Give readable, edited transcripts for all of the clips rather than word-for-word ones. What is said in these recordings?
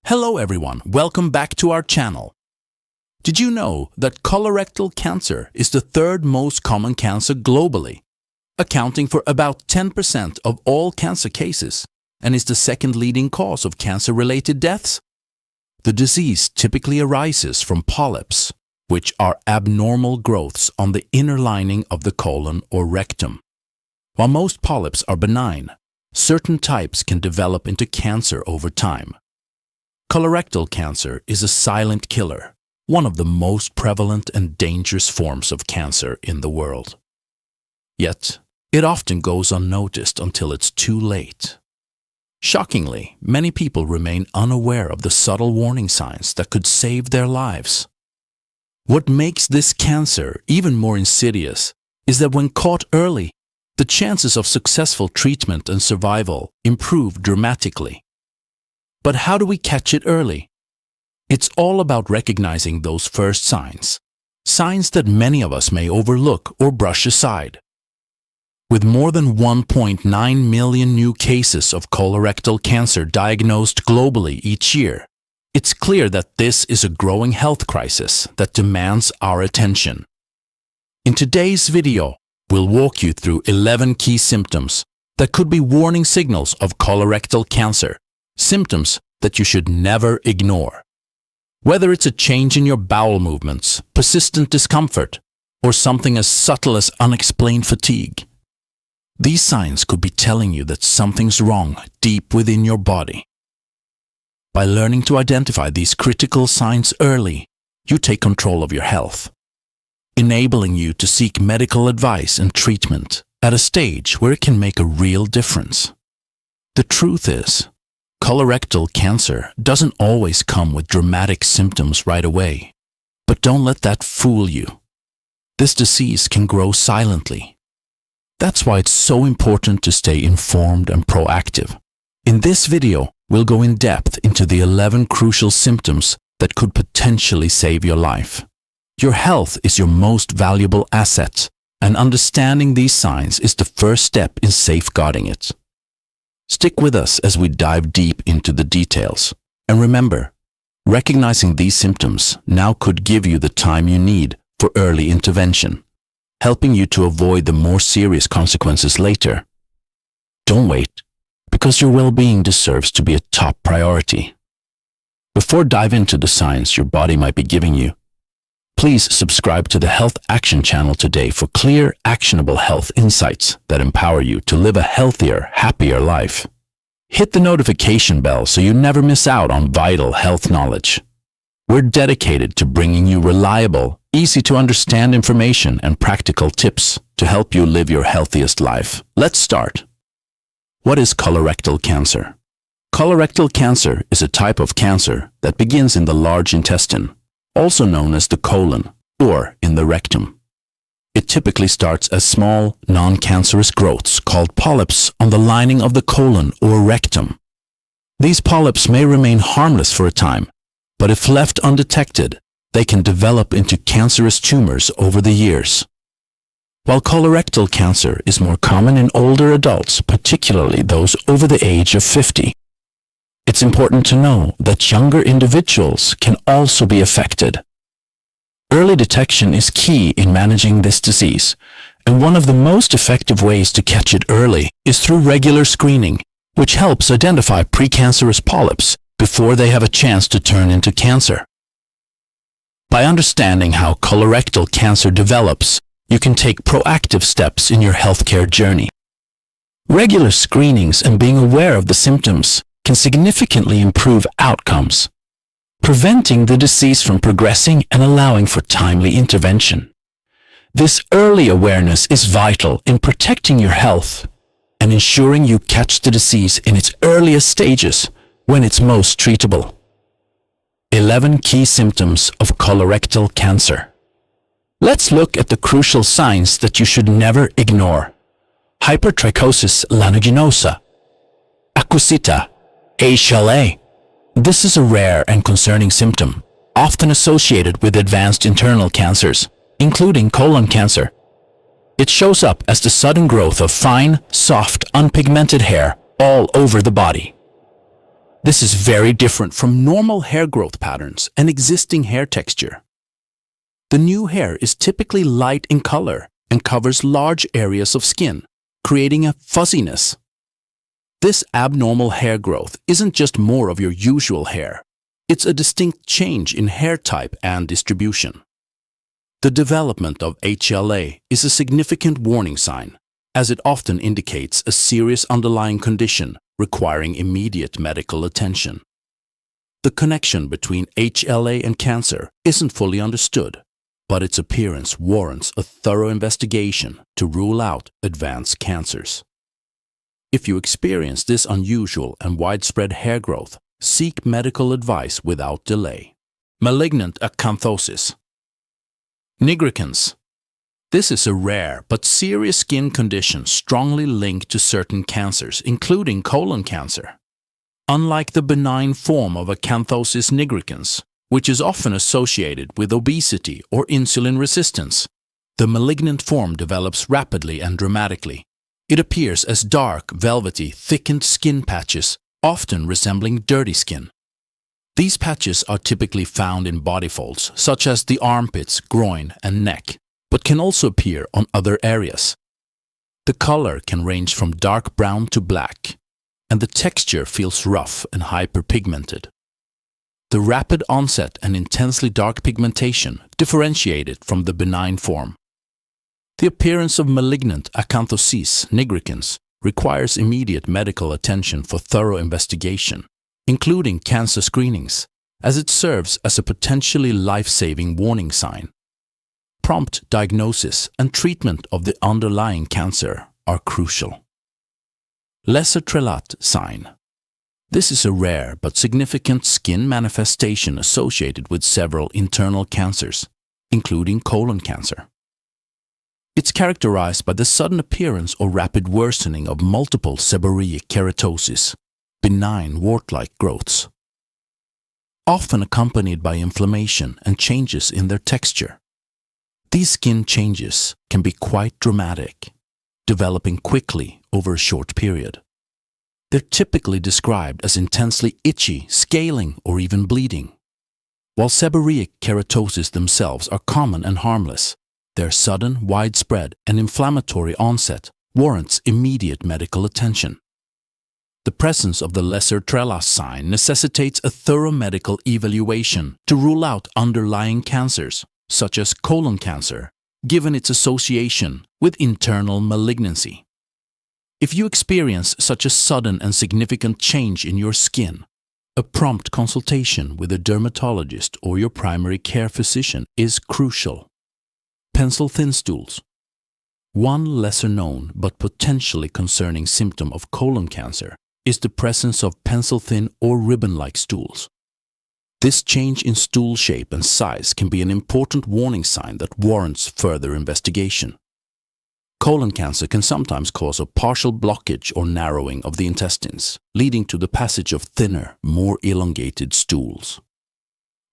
Hello everyone, welcome back to our channel. Did you know that colorectal cancer is the third most common cancer globally, accounting for about 10% of all cancer cases, and is the second leading cause of cancer-related deaths? The disease typically arises from polyps, which are abnormal growths on the inner lining of the colon or rectum. While most polyps are benign, certain types can develop into cancer over time. Colorectal cancer is a silent killer, one of the most prevalent and dangerous forms of cancer in the world. Yet, it often goes unnoticed until it's too late. Shockingly, many people remain unaware of the subtle warning signs that could save their lives. What makes this cancer even more insidious is that when caught early, the chances of successful treatment and survival improve dramatically. But how do we catch it early? It's all about recognizing those first signs, signs that many of us may overlook or brush aside. With more than 1.9 million new cases of colorectal cancer diagnosed globally each year, it's clear that this is a growing health crisis that demands our attention. In today's video, we'll walk you through 11 key symptoms that could be warning signals of colorectal cancer, symptoms that you should never ignore. Whether it's a change in your bowel movements, persistent discomfort, or something as subtle as unexplained fatigue, these signs could be telling you that something's wrong deep within your body. By learning to identify these critical signs early, you take control of your health, enabling you to seek medical advice and treatment at a stage where it can make a real difference. The truth is, colorectal cancer doesn't always come with dramatic symptoms right away. But don't let that fool you. This disease can grow silently. That's why it's so important to stay informed and proactive. In this video, we'll go in depth into the 11 crucial symptoms that could potentially save your life. Your health is your most valuable asset, and understanding these signs is the first step in safeguarding it. Stick with us as we dive deep into the details. And remember, recognizing these symptoms now could give you the time you need for early intervention, helping you to avoid the more serious consequences later. Don't wait, because your well-being deserves to be a top priority. Before diving into the signs your body might be giving you, please subscribe to the Health Action channel today for clear, actionable health insights that empower you to live a healthier, happier life. Hit the notification bell so you never miss out on vital health knowledge. We're dedicated to bringing you reliable, easy-to-understand information and practical tips to help you live your healthiest life. Let's start. What is colorectal cancer? Colorectal cancer is a type of cancer that begins in the large intestine, also known as the colon, or in the rectum. It typically starts as small, non-cancerous growths called polyps on the lining of the colon or rectum. These polyps may remain harmless for a time, but if left undetected, they can develop into cancerous tumors over the years. While colorectal cancer is more common in older adults, particularly those over the age of 50, it's important to know that younger individuals can also be affected. Early detection is key in managing this disease, and one of the most effective ways to catch it early is through regular screening, which helps identify precancerous polyps before they have a chance to turn into cancer. By understanding how colorectal cancer develops, you can take proactive steps in your healthcare journey. Regular screenings and being aware of the symptoms can significantly improve outcomes, preventing the disease from progressing and allowing for timely intervention. This early awareness is vital in protecting your health and ensuring you catch the disease in its earliest stages when it's most treatable. 11 key symptoms of colorectal cancer. Let's look at the crucial signs that you should never ignore. Hypertrichosis lanuginosa. Acquisita. HLA. This is a rare and concerning symptom, often associated with advanced internal cancers, including colon cancer. It shows up as the sudden growth of fine, soft, unpigmented hair all over the body. This is very different from normal hair growth patterns and existing hair texture. The new hair is typically light in color and covers large areas of skin, creating a fuzziness. This abnormal hair growth isn't just more of your usual hair. It's a distinct change in hair type and distribution. The development of HLA is a significant warning sign, as it often indicates a serious underlying condition requiring immediate medical attention. The connection between HLA and cancer isn't fully understood, but its appearance warrants a thorough investigation to rule out advanced cancers. If you experience this unusual and widespread hair growth, seek medical advice without delay. Malignant acanthosis. Nigricans. This is a rare but serious skin condition strongly linked to certain cancers, including colon cancer. Unlike the benign form of acanthosis nigricans, which is often associated with obesity or insulin resistance, the malignant form develops rapidly and dramatically. It appears as dark, velvety, thickened skin patches, often resembling dirty skin. These patches are typically found in body folds, such as the armpits, groin, and neck, but can also appear on other areas. The color can range from dark brown to black, and the texture feels rough and hyperpigmented. The rapid onset and intensely dark pigmentation differentiate it from the benign form. The appearance of malignant acanthosis nigricans requires immediate medical attention for thorough investigation, including cancer screenings, as it serves as a potentially life-saving warning sign. Prompt diagnosis and treatment of the underlying cancer are crucial. Lesser Trelat sign. This is a rare but significant skin manifestation associated with several internal cancers, including colon cancer. It's characterized by the sudden appearance or rapid worsening of multiple seborrheic keratosis, benign wart-like growths, often accompanied by inflammation and changes in their texture. These skin changes can be quite dramatic, developing quickly over a short period. They're typically described as intensely itchy, scaling, or even bleeding. While seborrheic keratosis themselves are common and harmless, their sudden, widespread, and inflammatory onset warrants immediate medical attention. The presence of the lesser Trelat sign necessitates a thorough medical evaluation to rule out underlying cancers, such as colon cancer, given its association with internal malignancy. If you experience such a sudden and significant change in your skin, a prompt consultation with a dermatologist or your primary care physician is crucial. Pencil thin stools. One lesser-known but potentially concerning symptom of colon cancer is the presence of pencil thin or ribbon-like stools. This change in stool shape and size can be an important warning sign that warrants further investigation. Colon cancer can sometimes cause a partial blockage or narrowing of the intestines, leading to the passage of thinner, more elongated stools.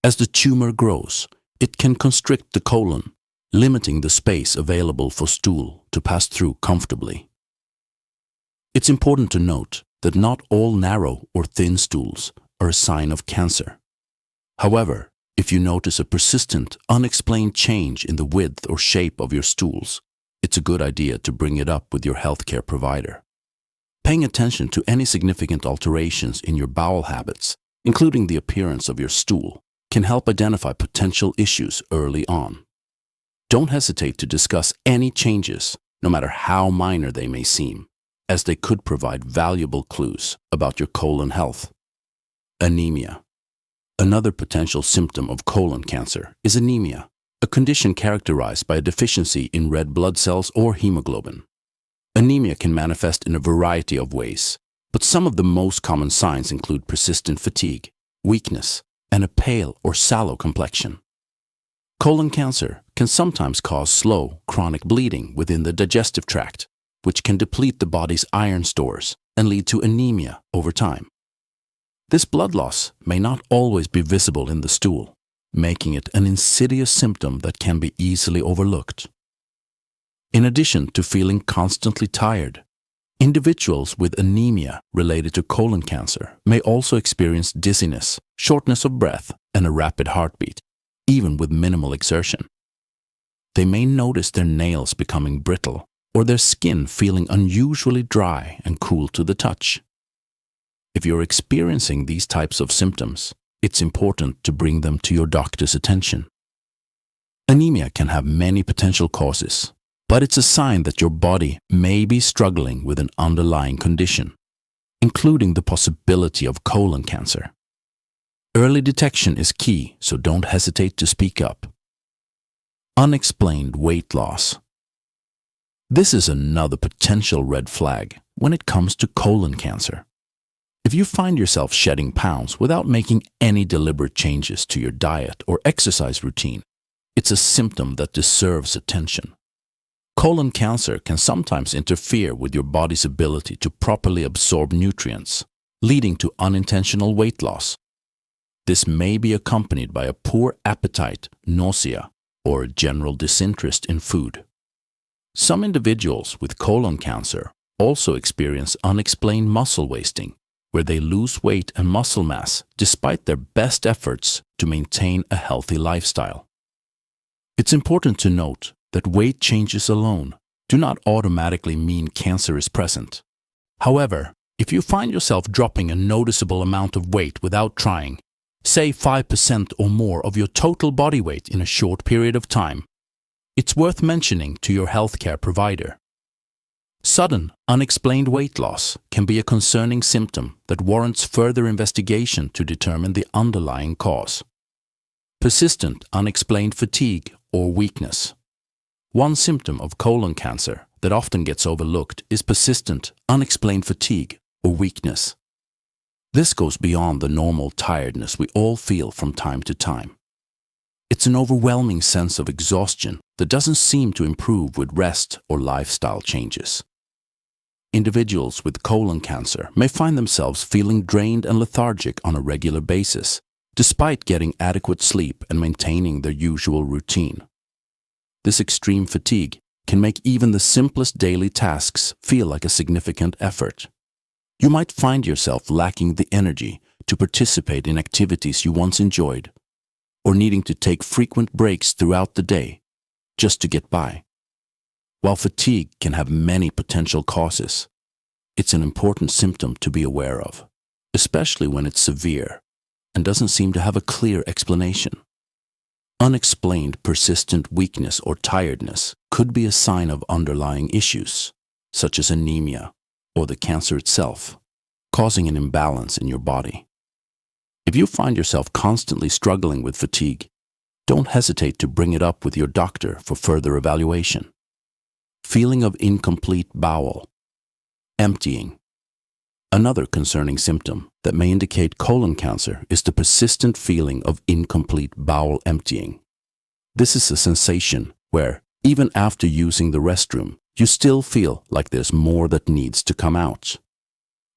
As the tumor grows, it can constrict the colon, limiting the space available for stool to pass through comfortably. It's important to note that not all narrow or thin stools are a sign of cancer. However, if you notice a persistent, unexplained change in the width or shape of your stools, it's a good idea to bring it up with your healthcare provider. Paying attention to any significant alterations in your bowel habits, including the appearance of your stool, can help identify potential issues early on. Don't hesitate to discuss any changes, no matter how minor they may seem, as they could provide valuable clues about your colon health. Anemia. Another potential symptom of colon cancer is anemia, a condition characterized by a deficiency in red blood cells or hemoglobin. Anemia can manifest in a variety of ways, but some of the most common signs include persistent fatigue, weakness, and a pale or sallow complexion. Colon cancer can sometimes cause slow, chronic bleeding within the digestive tract, which can deplete the body's iron stores and lead to anemia over time. This blood loss may not always be visible in the stool, making it an insidious symptom that can be easily overlooked. In addition to feeling constantly tired, Individuals with anemia related to colon cancer may also experience dizziness, shortness of breath, and a rapid heartbeat, even with minimal exertion. They may notice their nails becoming brittle or their skin feeling unusually dry and cool to the touch. If you're experiencing these types of symptoms, it's important to bring them to your doctor's attention. Anemia can have many potential causes, but it's a sign that your body may be struggling with an underlying condition, including the possibility of colon cancer. Early detection is key, so don't hesitate to speak up. Unexplained weight loss. This is another potential red flag when it comes to colon cancer. If you find yourself shedding pounds without making any deliberate changes to your diet or exercise routine, it's a symptom that deserves attention. Colon cancer can sometimes interfere with your body's ability to properly absorb nutrients, leading to unintentional weight loss. This may be accompanied by a poor appetite, nausea, or general disinterest in food. Some individuals with colon cancer also experience unexplained muscle wasting, where they lose weight and muscle mass despite their best efforts to maintain a healthy lifestyle. It's important to note that weight changes alone do not automatically mean cancer is present. However, if you find yourself dropping a noticeable amount of weight without trying, say 5% or more of your total body weight in a short period of time, it's worth mentioning to your healthcare provider. Sudden, unexplained weight loss can be a concerning symptom that warrants further investigation to determine the underlying cause. Persistent, unexplained fatigue or weakness. One symptom of colon cancer that often gets overlooked is persistent, unexplained fatigue or weakness. This goes beyond the normal tiredness we all feel from time to time. It's an overwhelming sense of exhaustion that doesn't seem to improve with rest or lifestyle changes. Individuals with colon cancer may find themselves feeling drained and lethargic on a regular basis, despite getting adequate sleep and maintaining their usual routine. This extreme fatigue can make even the simplest daily tasks feel like a significant effort. You might find yourself lacking the energy to participate in activities you once enjoyed, or needing to take frequent breaks throughout the day just to get by. While fatigue can have many potential causes, it's an important symptom to be aware of, especially when it's severe and doesn't seem to have a clear explanation. Unexplained persistent weakness or tiredness could be a sign of underlying issues, such as anemia or the cancer itself, causing an imbalance in your body. If you find yourself constantly struggling with fatigue, don't hesitate to bring it up with your doctor for further evaluation. Feeling of incomplete bowel. Emptying. Another concerning symptom that may indicate colon cancer is the persistent feeling of incomplete bowel emptying. This is a sensation where, even after using the restroom, you still feel like there's more that needs to come out.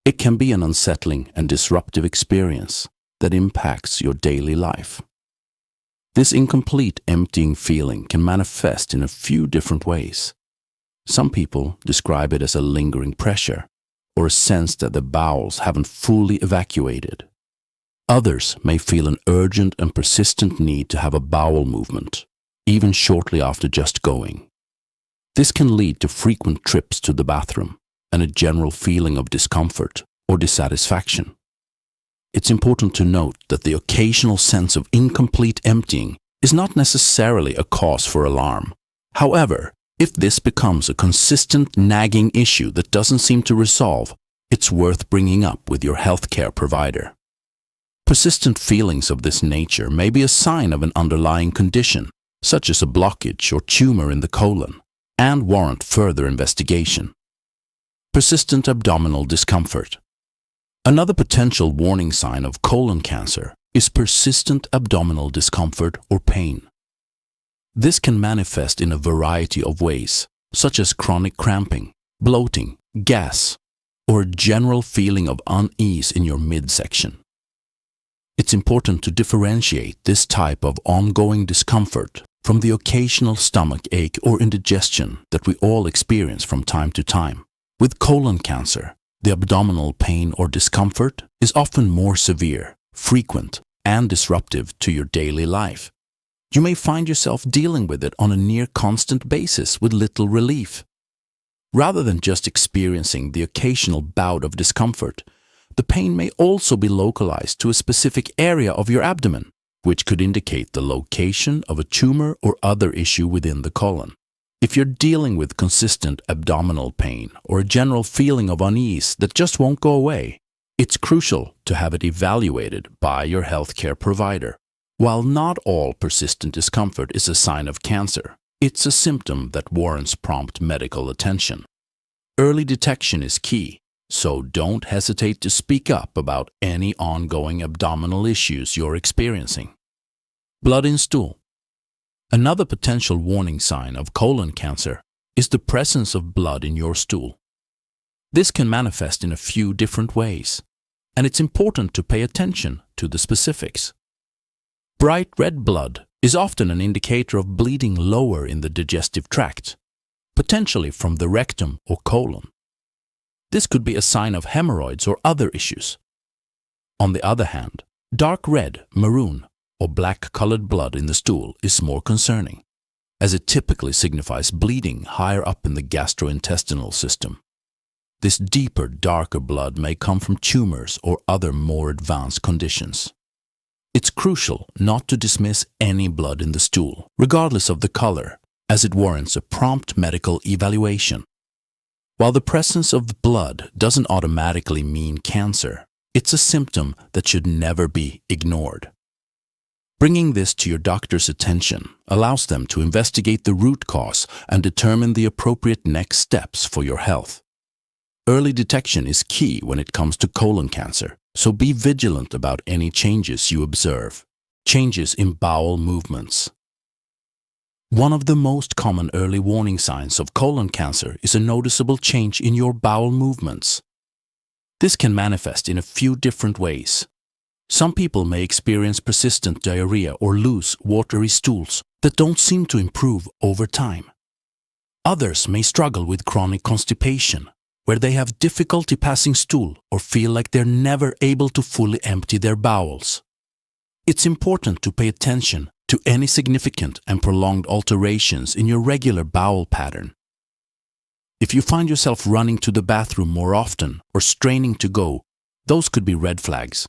It can be an unsettling and disruptive experience that impacts your daily life. This incomplete emptying feeling can manifest in a few different ways. Some people describe it as a lingering pressure or a sense that the bowels haven't fully evacuated. Others may feel an urgent and persistent need to have a bowel movement, even shortly after just going. This can lead to frequent trips to the bathroom and a general feeling of discomfort or dissatisfaction. It's important to note that the occasional sense of incomplete emptying is not necessarily a cause for alarm. However, if this becomes a consistent nagging issue that doesn't seem to resolve, it's worth bringing up with your healthcare provider. Persistent feelings of this nature may be a sign of an underlying condition, such as a blockage or tumor in the colon, and warrant further investigation. Persistent abdominal discomfort. Another potential warning sign of colon cancer is persistent abdominal discomfort or pain. This can manifest in a variety of ways, such as chronic cramping, bloating, gas, or a general feeling of unease in your midsection. It's important to differentiate this type of ongoing discomfort from the occasional stomach ache or indigestion that we all experience from time to time. With colon cancer, the abdominal pain or discomfort is often more severe, frequent, and disruptive to your daily life. You may find yourself dealing with it on a near constant basis with little relief. Rather than just experiencing the occasional bout of discomfort, the pain may also be localized to a specific area of your abdomen, which could indicate the location of a tumor or other issue within the colon. If you're dealing with consistent abdominal pain or a general feeling of unease that just won't go away, it's crucial to have it evaluated by your healthcare provider. While not all persistent discomfort is a sign of cancer, it's a symptom that warrants prompt medical attention. Early detection is key, so don't hesitate to speak up about any ongoing abdominal issues you're experiencing. Blood in stool. Another potential warning sign of colon cancer is the presence of blood in your stool. This can manifest in a few different ways, and it's important to pay attention to the specifics. Bright red blood is often an indicator of bleeding lower in the digestive tract, potentially from the rectum or colon. This could be a sign of hemorrhoids or other issues. On the other hand, dark red, maroon, or black-colored blood in the stool is more concerning, as it typically signifies bleeding higher up in the gastrointestinal system. This deeper, darker blood may come from tumors or other more advanced conditions. It's crucial not to dismiss any blood in the stool, regardless of the color, as it warrants a prompt medical evaluation. While the presence of blood doesn't automatically mean cancer, it's a symptom that should never be ignored. Bringing this to your doctor's attention allows them to investigate the root cause and determine the appropriate next steps for your health. Early detection is key when it comes to colon cancer, so be vigilant about any changes you observe. Changes in bowel movements. One of the most common early warning signs of colon cancer is a noticeable change in your bowel movements. This can manifest in a few different ways. Some people may experience persistent diarrhea or loose, watery stools that don't seem to improve over time. Others may struggle with chronic constipation, where they have difficulty passing stool or feel like they're never able to fully empty their bowels. It's important to pay attention to any significant and prolonged alterations in your regular bowel pattern. If you find yourself running to the bathroom more often or straining to go, those could be red flags.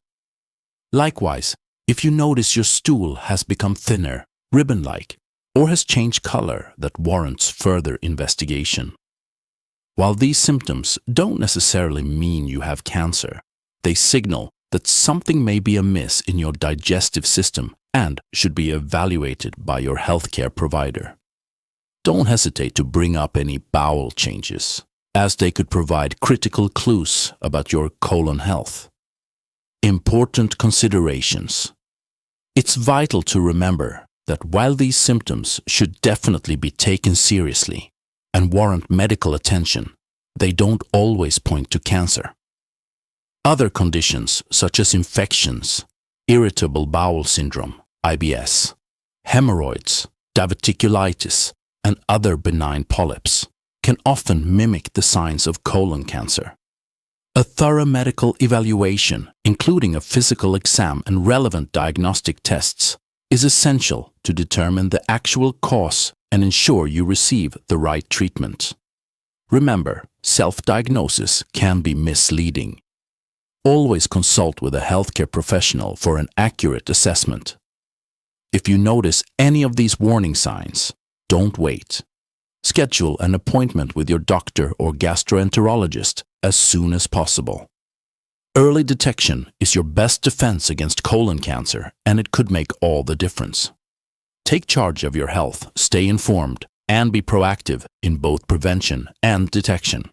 Likewise, if you notice your stool has become thinner, ribbon-like, or has changed color that warrants further investigation. While these symptoms don't necessarily mean you have cancer, they signal that something may be amiss in your digestive system and should be evaluated by your healthcare provider. Don't hesitate to bring up any bowel changes, as they could provide critical clues about your colon health. Important considerations. It's vital to remember that while these symptoms should definitely be taken seriously and warrant medical attention, they don't always point to cancer. Other conditions such as infections, irritable bowel syndrome, IBS, hemorrhoids, diverticulitis, and other benign polyps can often mimic the signs of colon cancer. A thorough medical evaluation, including a physical exam and relevant diagnostic tests, is essential to determine the actual cause and ensure you receive the right treatment. Remember, self-diagnosis can be misleading. Always consult with a healthcare professional for an accurate assessment. If you notice any of these warning signs, don't wait. Schedule an appointment with your doctor or gastroenterologist as soon as possible. Early detection is your best defense against colon cancer, and it could make all the difference. Take charge of your health, stay informed, and be proactive in both prevention and detection.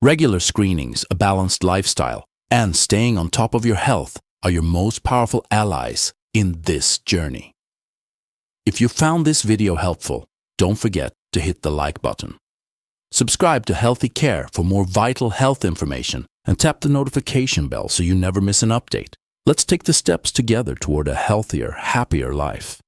Regular screenings, a balanced lifestyle, and staying on top of your health are your most powerful allies in this journey. If you found this video helpful, don't forget to hit the like button. Subscribe to Healthy Care for more vital health information and tap the notification bell so you never miss an update. Let's take the steps together toward a healthier, happier life.